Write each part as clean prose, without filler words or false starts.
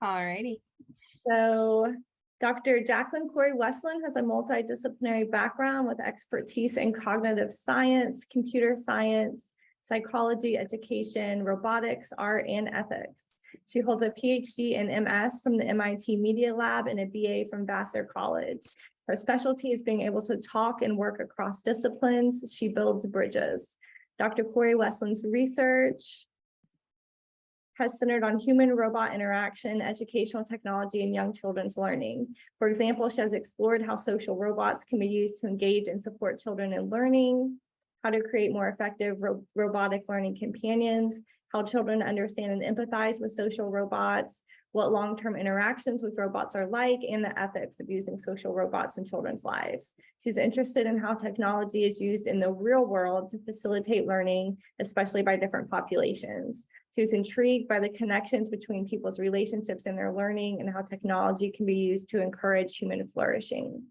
Alrighty. So Dr. Jacqueline Kory Westlund has a multidisciplinary background with expertise in cognitive science, computer science, psychology, education, robotics, art, and ethics. She holds a PhD and MS from the MIT Media Lab and a BA from Vassar College. Her specialty is being able to talk and work across disciplines. She builds bridges. Dr. Kory Westlund's research has centered on human-robot interaction, educational technology, and young children's learning. For example, she has explored how social robots can be used to engage and support children in learning, how to create more effective robotic learning companions, how children understand and empathize with social robots, what long-term interactions with robots are like, and the ethics of using social robots in children's lives. She's interested in how technology is used in the real world to facilitate learning, especially by different populations. She was intrigued by the connections between people's relationships in their learning and how technology can be used to encourage human flourishing.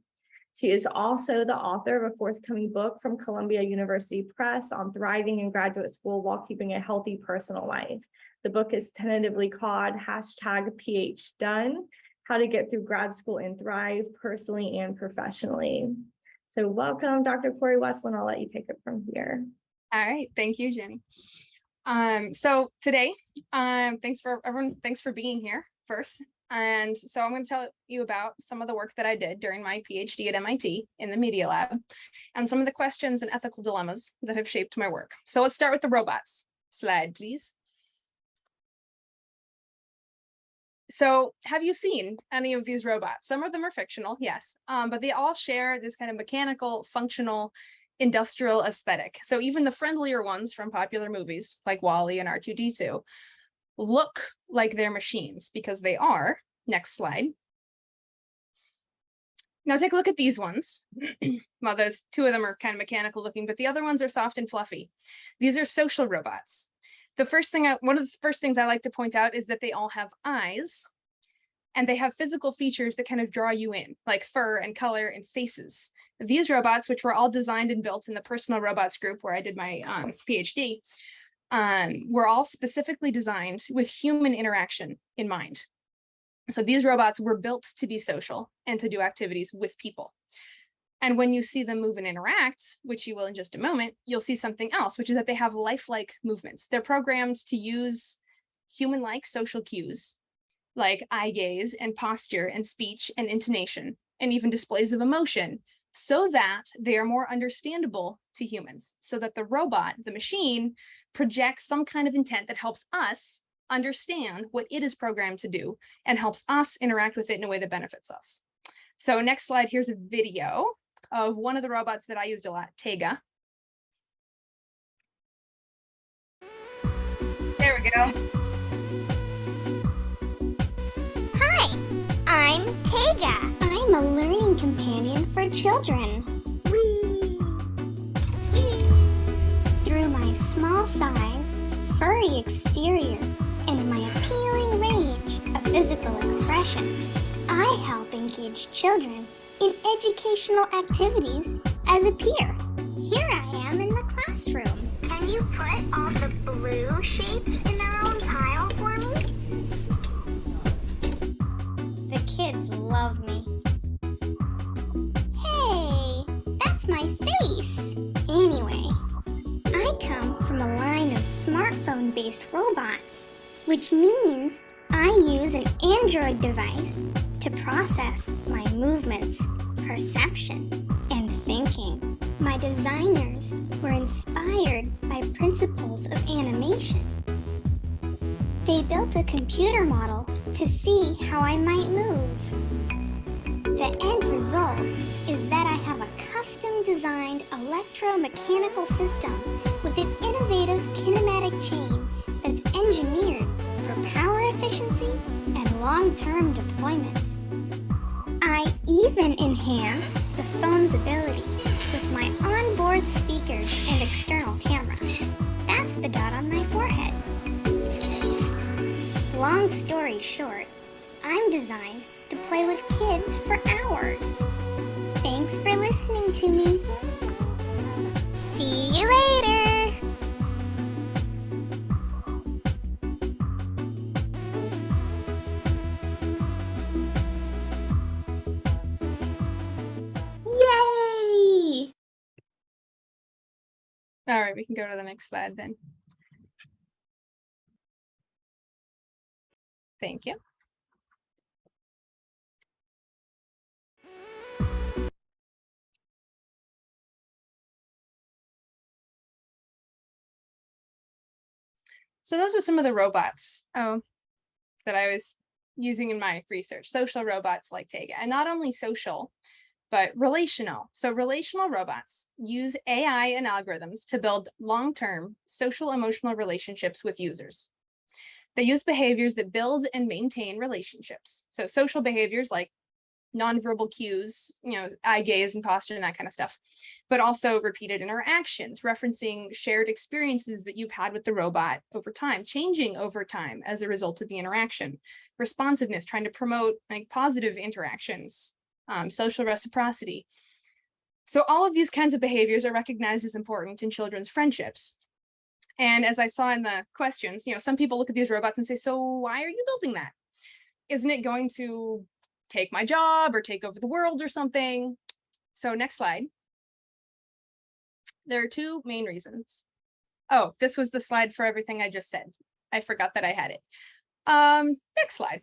She is also the author of a forthcoming book from Columbia University Press on thriving in graduate school while keeping a healthy personal life. The book is tentatively called #PhDone, How to Get Through Grad School and Thrive Personally and Professionally. So welcome, Dr. Kory Westlund. I'll let you take it from here. All right. Thank you, Jenny. So today, thanks for being here first. And so I'm going to tell you about some of the work that I did during my PhD at MIT in the Media Lab and some of the questions and ethical dilemmas that have shaped my work. So let's start with the robots. Slide, please. So have you seen any of these robots? Some of them are fictional, yes, but they all share this kind of mechanical, functional, industrial aesthetic. So even the friendlier ones from popular movies like WALL-E and R2-D2 look like they're machines because they are. Next slide. Now take a look at these ones. Well, those two of them are kind of mechanical looking, but the other ones are soft and fluffy. These are social robots. One of the first things I like to point out is that they all have eyes and they have physical features that kind of draw you in, like fur and color and faces. These robots, which were all designed and built in the personal robots group where I did my PhD, were all specifically designed with human interaction in mind. So these robots were built to be social and to do activities with people. And when you see them move and interact, which you will in just a moment, you'll see something else, which is that they have lifelike movements. They're programmed to use human-like social cues, like eye gaze and posture and speech and intonation, and even displays of emotion, so that they are more understandable to humans, so that the robot, the machine, projects some kind of intent that helps us understand what it is programmed to do and helps us interact with it in a way that benefits us. So next slide, here's a video of one of the robots that I used a lot, Tega. There we go. Hi, I'm Tega. I'm a learning companion for children. Whee! Through my small size, furry exterior, and my appealing range of physical expression, I help engage children in educational activities as a peer. Here I am in the classroom. Can you put all the blue shapes in their own pile for me? The kids love me. Hey, that's my face. Anyway, I come from a line of smartphone-based robots, which means I use an Android device to process my movements, perception, and thinking. My designers were inspired by principles of animation. They built a computer model to see how I might move. The end result is that I have a custom-designed electromechanical system with an innovative kinematic chain that's engineered for power efficiency and long-term deployment. I even enhance the phone's ability with my onboard speakers and external camera. That's the dot on my forehead. Long story short, I'm designed to play with kids for hours. Thanks for listening to me. See you later. All right, we can go to the next slide then. Thank you. So those are some of the robots that I was using in my research, social robots like Tega, and not only social, but relational. So relational robots use AI and algorithms to build long-term social emotional relationships with users. They use behaviors that build and maintain relationships. So social behaviors like nonverbal cues, eye gaze and posture and that kind of stuff, but also repeated interactions, referencing shared experiences that you've had with the robot over time, changing over time as a result of the interaction, responsiveness, trying to promote like positive interactions, social reciprocity. So all of these kinds of behaviors are recognized as important in children's friendships. And as I saw in the questions, some people look at these robots and say, so why are you building that? Isn't it going to take my job or take over the world or something? So next slide. There are two main reasons. Oh, this was the slide for everything I just said. I forgot that I had it. Next slide.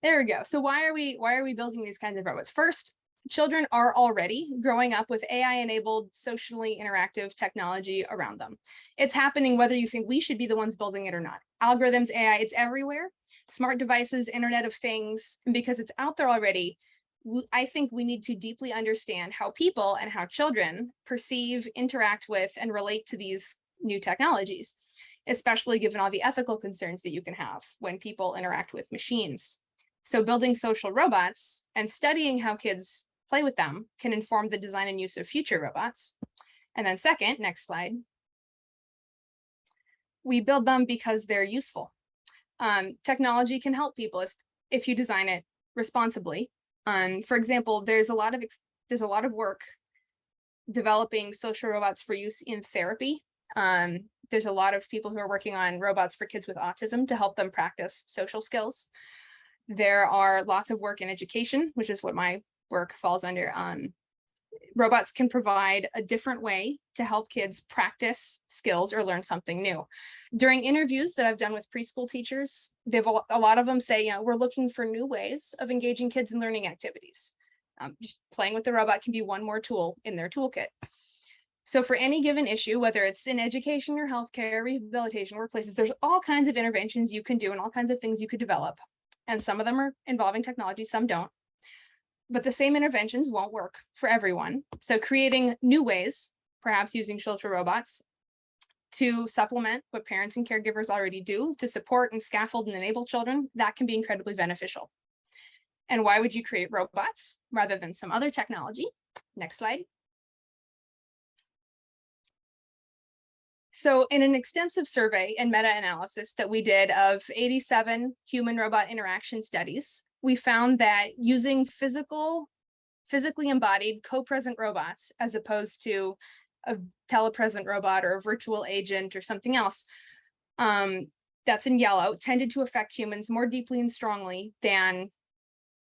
There we go. So why are we building these kinds of robots? First, children are already growing up with AI-enabled, socially interactive technology around them. It's happening whether you think we should be the ones building it or not. Algorithms, AI, it's everywhere. Smart devices, Internet of Things, and because it's out there already, I think we need to deeply understand how people and how children perceive, interact with, and relate to these new technologies, especially given all the ethical concerns that you can have when people interact with machines. So building social robots and studying how kids play with them can inform the design and use of future robots. And then second, next slide, we build them because they're useful. Technology can help people if you design it responsibly. For example, there's a lot of work developing social robots for use in therapy. There's a lot of people who are working on robots for kids with autism to help them practice social skills. There are lots of work in education, which is what my work falls under. Robots can provide a different way to help kids practice skills or learn something new. During interviews that I've done with preschool teachers, a lot of them say, we're looking for new ways of engaging kids in learning activities. Just playing with the robot can be one more tool in their toolkit. So for any given issue, whether it's in education or healthcare, rehabilitation, workplaces, there's all kinds of interventions you can do and all kinds of things you could develop. And some of them are involving technology, some don't. But the same interventions won't work for everyone. So creating new ways, perhaps using social robots, to supplement what parents and caregivers already do to support and scaffold and enable children, that can be incredibly beneficial. And why would you create robots rather than some other technology? Next slide. So in an extensive survey and meta-analysis that we did of 87 human-robot interaction studies, we found that using physically embodied co-present robots, as opposed to a telepresent robot or a virtual agent or something else, that's in yellow, tended to affect humans more deeply and strongly than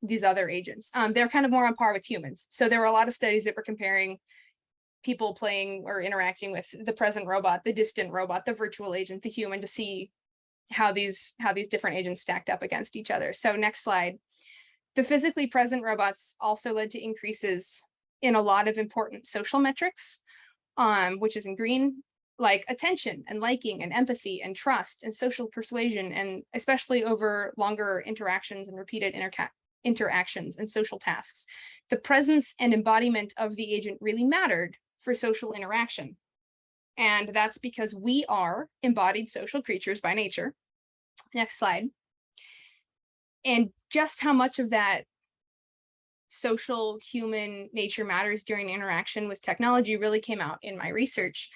these other agents. They're kind of more on par with humans. So there were a lot of studies that were comparing people playing or interacting with the present robot, the distant robot, the virtual agent, the human, to see how these different agents stacked up against each other. So next slide. The physically present robots also led to increases in a lot of important social metrics, which is in green, like attention and liking and empathy and trust and social persuasion, and especially over longer interactions and repeated interactions and social tasks. The presence and embodiment of the agent really mattered for social interaction. And that's because we are embodied social creatures by nature. Next slide. And just how much of that social human nature matters during interaction with technology really came out in my research.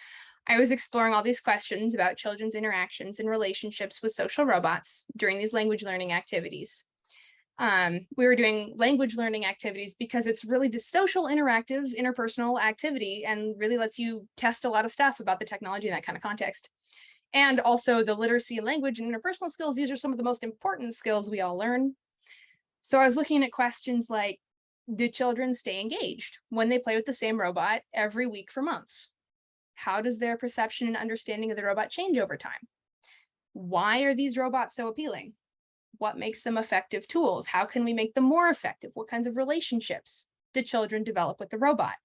I was exploring all these questions about children's interactions and relationships with social robots during these language learning activities. We were doing language learning activities because it's really the social, interactive, interpersonal activity and really lets you test a lot of stuff about the technology in that kind of context. And also the literacy and language and interpersonal skills, these are some of the most important skills we all learn. So I was looking at questions like, Do children stay engaged when they play with the same robot every week for months? How does their perception and understanding of the robot change over time? Why are these robots so appealing? What makes them effective tools? How can we make them more effective? What kinds of relationships do children develop with the robot?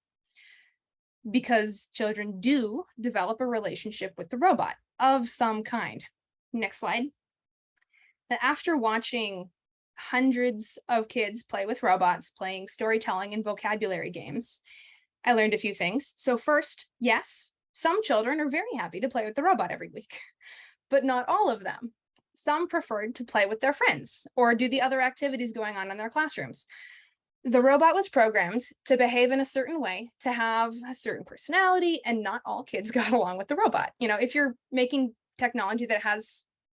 Because children do develop a relationship with the robot of some kind. Next slide. After watching hundreds of kids play with robots, playing storytelling and vocabulary games, I learned a few things. So first, yes, some children are very happy to play with the robot every week, but not all of them. Some preferred to play with their friends or do the other activities going on in their classrooms. The robot was programmed to behave in a certain way, to have a certain personality, and not all kids got along with the robot. You know, if you're making technology that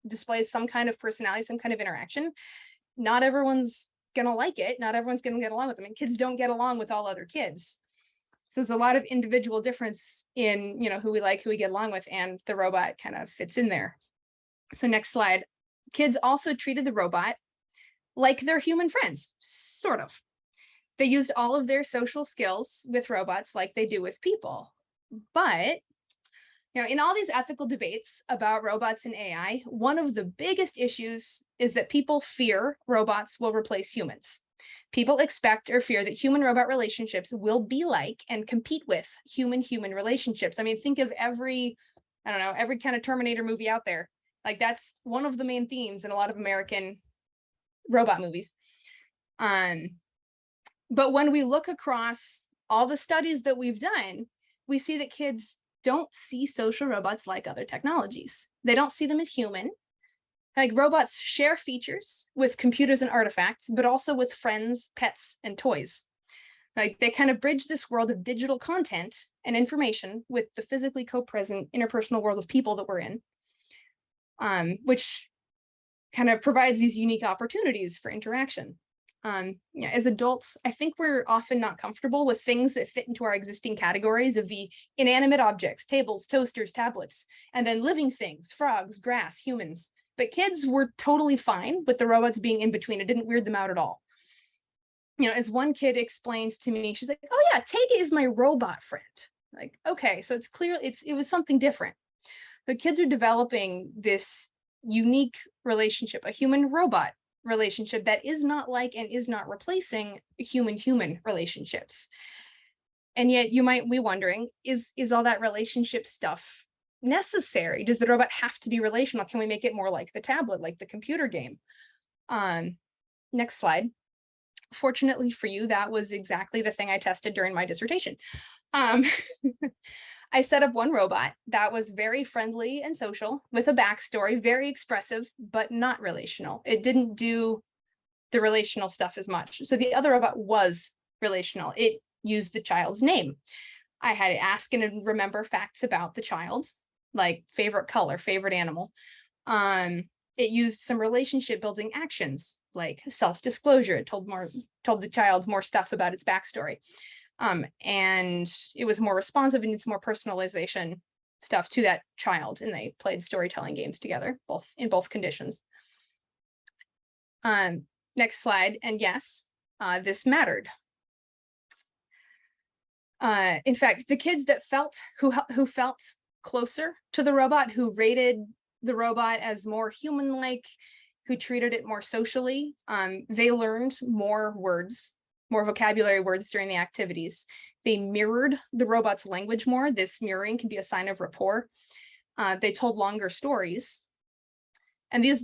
displays some kind of personality, some kind of interaction, not everyone's gonna like it. Not everyone's gonna get along with them, and kids don't get along with all other kids. So there's a lot of individual difference in, you know, who we like, who we get along with, and the robot kind of fits in there. So next slide. Kids also treated the robot like their human friends, sort of. They used all of their social skills with robots like they do with people. But, you know, in all these ethical debates about robots and AI, one of the biggest issues is that people fear robots will replace humans. People expect or fear that human-robot relationships will be like and compete with human-human relationships. I mean, think of every kind of Terminator movie out there. Like, that's one of the main themes in a lot of American robot movies. But when we look across all the studies that we've done, we see that kids don't see social robots like other technologies. They don't see them as human. Like, robots share features with computers and artifacts, but also with friends, pets, and toys. Like, they kind of bridge this world of digital content and information with the physically co-present interpersonal world of people that we're in, which kind of provides these unique opportunities for interaction. Yeah, as adults, I think we're often not comfortable with things that fit into our existing categories of the inanimate objects, tables, toasters, tablets, and then living things, frogs, grass, humans. But kids were totally fine with the robots being in between. It didn't weird them out at all. You know, as one kid explained to me, she's like, "Oh yeah, Tega is my robot friend." Like, okay, so it's clear it was something different. The kids are developing this unique relationship, a human-robot relationship that is not like and is not replacing human-human relationships. And yet you might be wondering, is all that relationship stuff necessary? Does the robot have to be relational? Can we make it more like the tablet, like the computer game? Next slide. Fortunately for you, that was exactly the thing I tested during my dissertation. I set up one robot that was very friendly and social with a backstory, very expressive, but not relational. It didn't do the relational stuff as much. So the other robot was relational. It used the child's name. I had to ask and remember facts about the child, like favorite color, favorite animal. It used some relationship building actions, like self-disclosure. It told the child more stuff about its backstory. And it was more responsive and it's more personalization stuff to that child. And they played storytelling games together, in both conditions. Next slide. And yes, this mattered. In fact, the kids that who felt closer to the robot, who rated the robot as more human-like, who treated it more socially, they learned more words, more vocabulary words during the activities. They mirrored the robot's language more. This mirroring can be a sign of rapport. They told longer stories. And these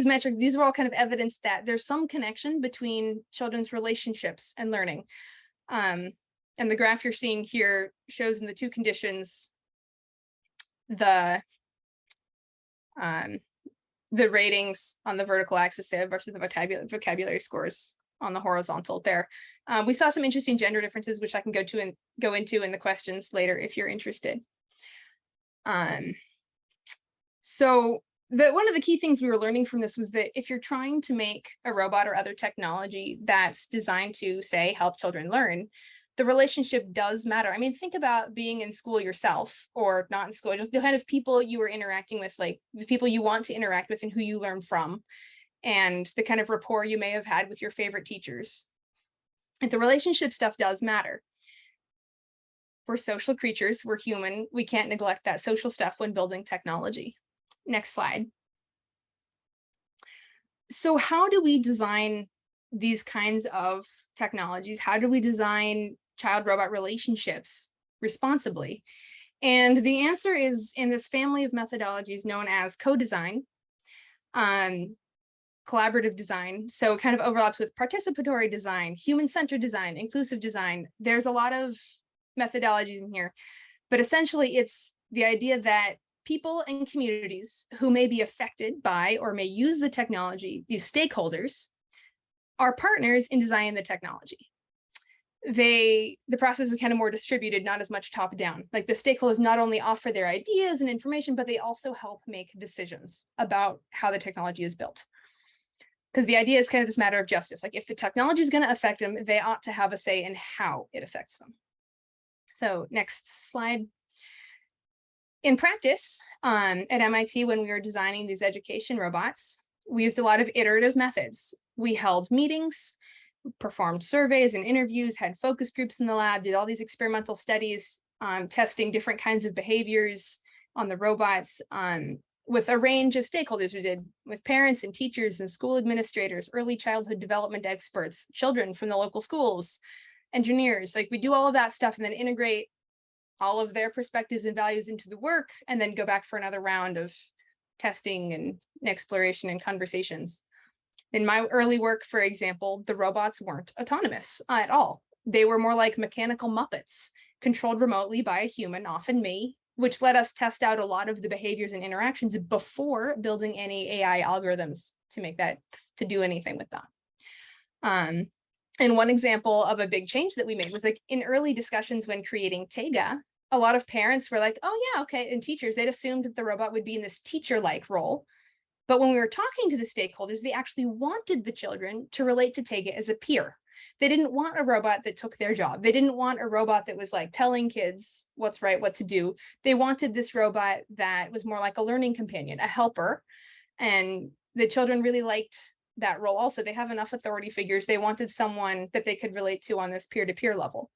metrics, these were all kind of evidence that there's some connection between children's relationships and learning. And the graph you're seeing here shows in the two conditions the ratings on the vertical axis there versus the vocabulary scores on the horizontal there. We saw some interesting gender differences, which I can go into in the questions later if you're interested. So one of the key things we were learning from this was that if you're trying to make a robot or other technology that's designed to, say, help children learn, the relationship does matter. I mean, think about being in school yourself, or not in school, just the kind of people you were interacting with, like the people you want to interact with and who you learn from, and the kind of rapport you may have had with your favorite teachers. And the relationship stuff does matter. We're social creatures, we're human, we can't neglect that social stuff when building technology. Next slide. So how do we design these kinds of technologies? How do we design child-robot relationships responsibly? And the answer is in this family of methodologies known as co-design, collaborative design. So it kind of overlaps with participatory design, human-centered design, inclusive design. There's a lot of methodologies in here, but essentially it's the idea that people and communities who may be affected by or may use the technology, these stakeholders, are partners in designing the technology. The process is kind of more distributed, not as much top down. Like the stakeholders not only offer their ideas and information, but they also help make decisions about how the technology is built. Because the idea is kind of this matter of justice. Like if the technology is going to affect them, they ought to have a say in how it affects them. So next slide. In practice, at MIT, when we were designing these education robots, we used a lot of iterative methods. We held meetings, performed surveys and interviews, had focus groups in the lab, did all these experimental studies, testing different kinds of behaviors on the robots with a range of stakeholders. We did with parents and teachers and school administrators, early childhood development experts, children from the local schools, engineers. Like we do all of that stuff and then integrate all of their perspectives and values into the work, and then go back for another round of testing and exploration and conversations. In my early work, for example, the robots weren't autonomous at all. They were more like mechanical Muppets, controlled remotely by a human, often me, which let us test out a lot of the behaviors and interactions before building any AI algorithms to do anything with that. And one example of a big change that we made was like in early discussions when creating Tega, a lot of parents were like, oh yeah, okay. And teachers, they'd assumed that the robot would be in this teacher-like role. But when we were talking to the stakeholders, they actually wanted the children to relate to Tega as a peer. They didn't want a robot that took their job. They didn't want a robot that was like telling kids what's right, what to do. They wanted this robot that was more like a learning companion, a helper. And the children really liked that role also. They have enough authority figures. They wanted someone that they could relate to on this peer-to-peer level.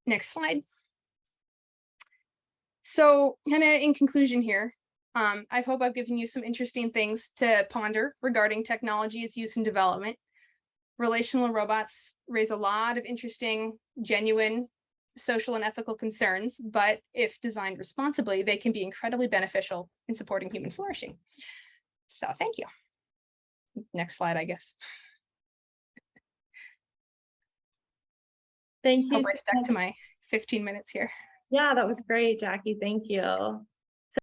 Next slide. So kind of in conclusion here, I hope I've given you some interesting things to ponder regarding technology, its use and development. Relational robots raise a lot of interesting, genuine social and ethical concerns, but if designed responsibly, they can be incredibly beneficial in supporting human flourishing. So thank you. Next slide, I guess. Thank you. Hope I stuck to my 15 minutes here. Yeah, that was great, Jackie. Thank you.